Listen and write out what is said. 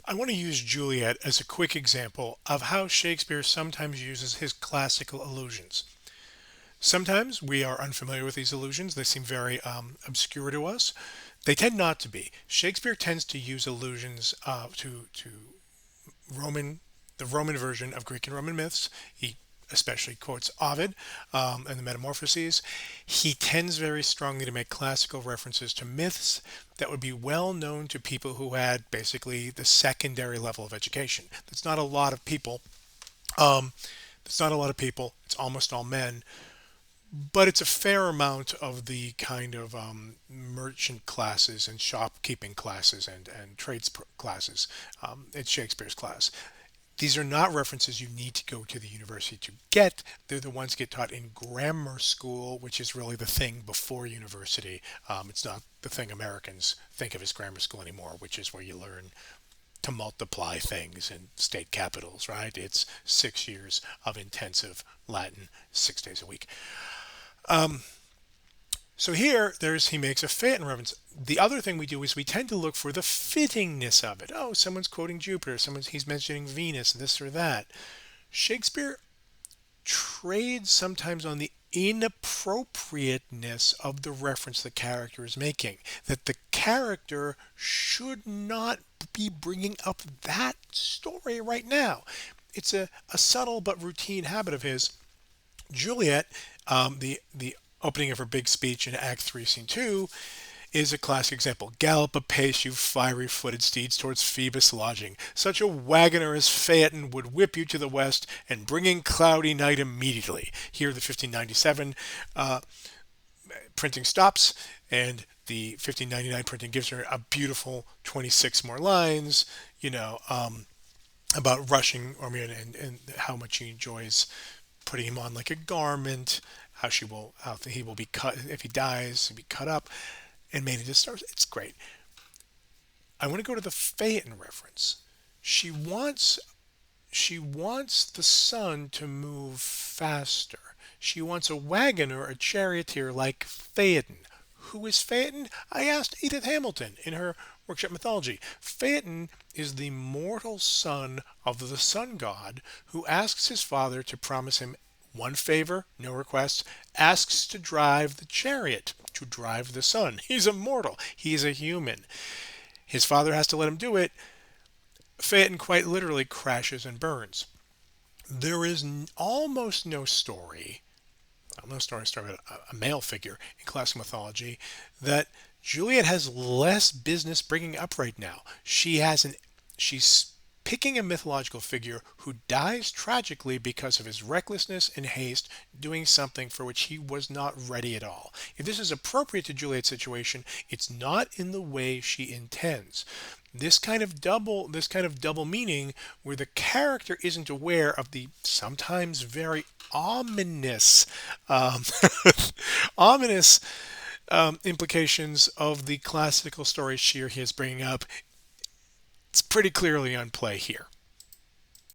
I want to use Juliet as a quick example of how Shakespeare sometimes uses his classical allusions. Sometimes we are unfamiliar with these allusions. They seem very obscure to us. They tend not to be. Shakespeare tends to use allusions to Roman, the Roman version of Greek and Roman myths. He especially quotes Ovid and the Metamorphoses. He tends very strongly to make classical references to myths that would be well known to people who had basically the secondary level of education. That's not a lot of people. Um, that's not a lot of people. It's almost all men, but it's a fair amount of the kind of merchant classes and shopkeeping classes and trades classes. It's Shakespeare's class. These are not references you need to go to the university to get. They're the ones get taught in grammar school, which is really the thing before university. It's not the thing Americans think of as grammar school anymore, which is where you learn to multiply things in state capitals, right? It's 6 years of intensive Latin, 6 days a week. So here, he makes a Phaeton reference. The other thing we do is we tend to look for the fittingness of it. Oh, someone's quoting Jupiter. He's mentioning Venus, this or that. Shakespeare trades sometimes on the inappropriateness of the reference the character is making. That the character should not be bringing up that story right now. It's a subtle but routine habit of his. Juliet, the opening of her big speech in Act 3, Scene 2, is a classic example. Gallop apace, you fiery-footed steeds, towards Phoebus' lodging. Such a wagoner as Phaeton would whip you to the west, and bringing cloudy night immediately. Here, the 1597 printing stops, and the 1599 printing gives her a beautiful 26 more lines, about rushing Romeo and how much she enjoys putting him on like a garment, how he will be cut if he dies, he'll be cut up and made into stars. It's great. I want to go to the Phaeton reference. She wants the sun to move faster. She wants a wagoner, a charioteer like Phaeton. Who is Phaeton? I asked Edith Hamilton in her workshop mythology. Phaeton is the mortal son of the sun god who asks his father to promise him one favor, no request, asks to drive the chariot, to drive the sun. He's immortal. He's a human. His father has to let him do it. Phaeton quite literally crashes and burns. There is almost no story, about a male figure in classical mythology that Juliet has less business bringing up right now. She's picking a mythological figure who dies tragically because of his recklessness and haste, doing something for which he was not ready at all. If this is appropriate to Juliet's situation, it's not in the way she intends. This kind of double meaning where the character isn't aware of the sometimes very ominous um, ominous implications of the classical story she is bringing up. It's pretty clearly on play here.